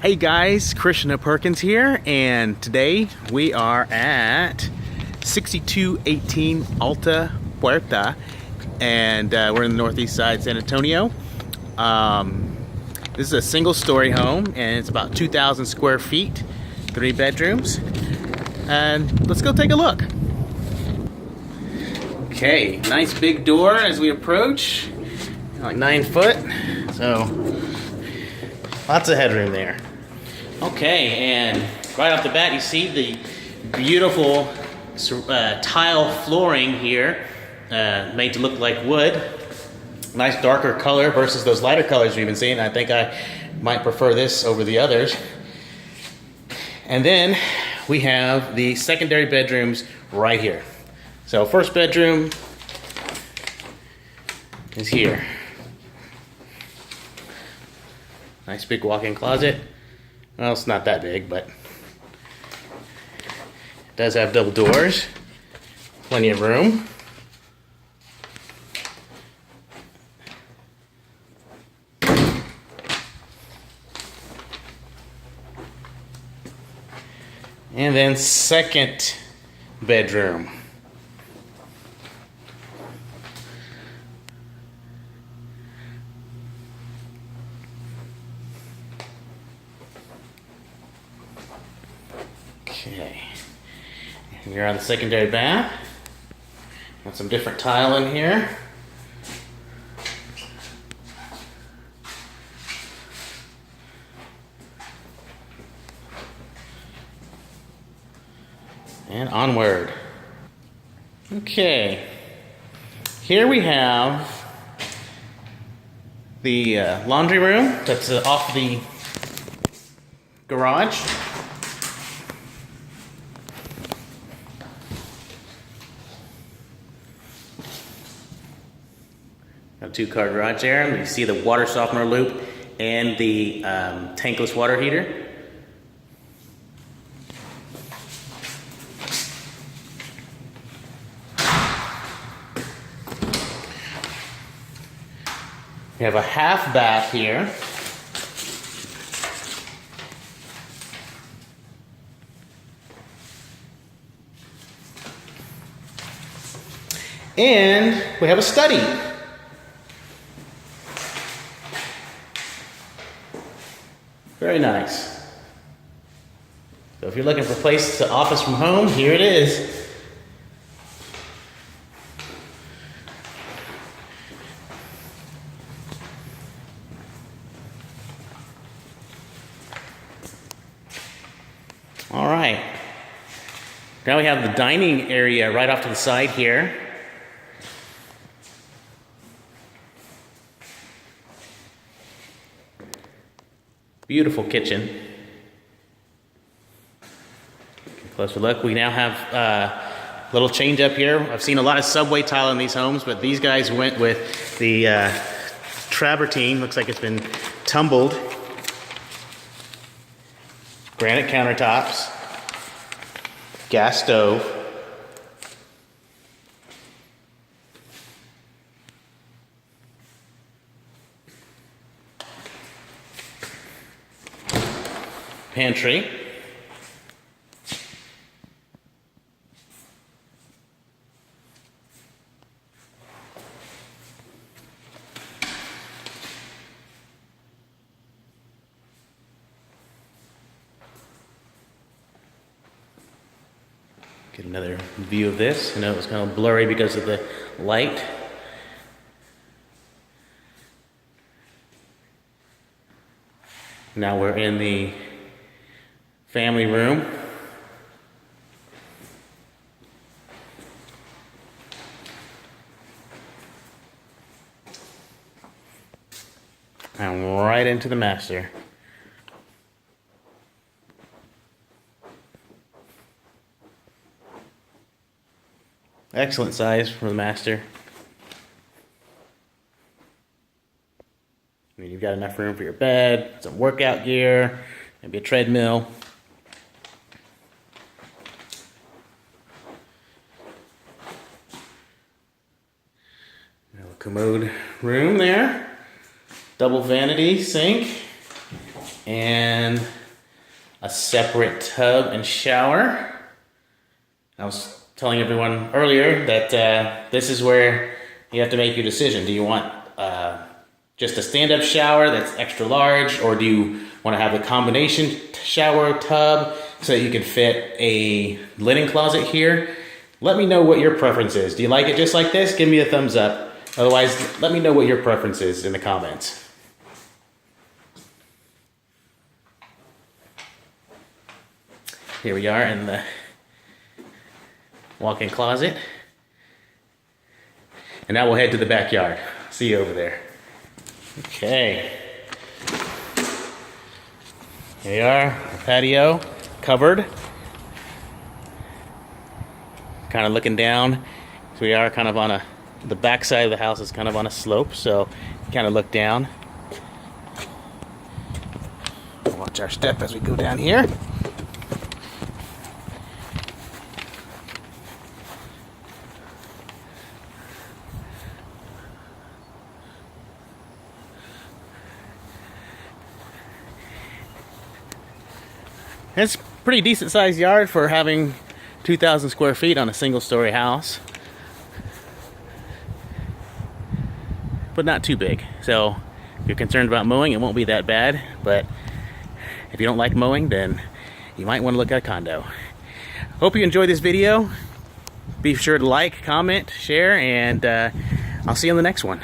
Hey guys, Krishna Perkins here, and today we are at 6218 Alta Puerta, and we're in the northeast side, San Antonio. This is a single-story home, and it's about 2,000 square feet, 3 bedrooms, and let's go take a look. Okay, nice big door as we approach, like 9 foot, so lots of headroom there. Okay, and right off the bat you see the beautiful tile flooring here, made to look like wood. Nice darker color versus those lighter colors we've been seeing. I think I might prefer this over the others. And then we have the secondary bedrooms right here. So first bedroom is here. Nice big walk-in closet. Well, it's not that big, but it does have double doors. Plenty of room. And then second bedroom. Okay, we're on the secondary bath. Got some different tile in here. And onward. Okay, here we have the laundry room that's off the garage. A 2-car garage there. You see the water softener loop and the tankless water heater. We have a half bath here. And we have a study. Very nice. So if you're looking for a place to office from home, here it is. All right. Now we have the dining area right off to the side here. Beautiful kitchen. Closer look. We now have a little change up here. I've seen a lot of subway tile in these homes, but these guys went with the travertine. Looks like it's been tumbled. Granite countertops. Gas stove. Pantry. Get another view of this. I know it was kind of blurry because of the light. Now we're in the family room. And right into the master. Excellent size for the master. I mean, you've got enough room for your bed, some workout gear, maybe a treadmill. Commode room there. Double vanity sink. and a separate tub and shower. I was telling everyone earlier that this is where you have to make your decision. Do you want just a stand-up shower that's extra large, or do you want to have the combination shower tub so that you can fit a linen closet here? Let me know what your preference is. Do you like it just like this? Give me a thumbs up. Otherwise, let me know what your preference is in the comments. Here we are in the walk-in closet. And now we'll head to the backyard. See you over there. Okay. Here we are, our patio, covered. Kind of looking down. So we are kind of on the back side of the house is kind of on a slope, so kind of look down. Watch our step as we go down here. It's a pretty decent sized yard for having 2,000 square feet on a single story house. But not too big. So if you're concerned about mowing, it won't be that bad. But if you don't like mowing, then you might want to look at a condo. Hope you enjoyed this video. Be sure to like, comment, share, and I'll see you on the next one.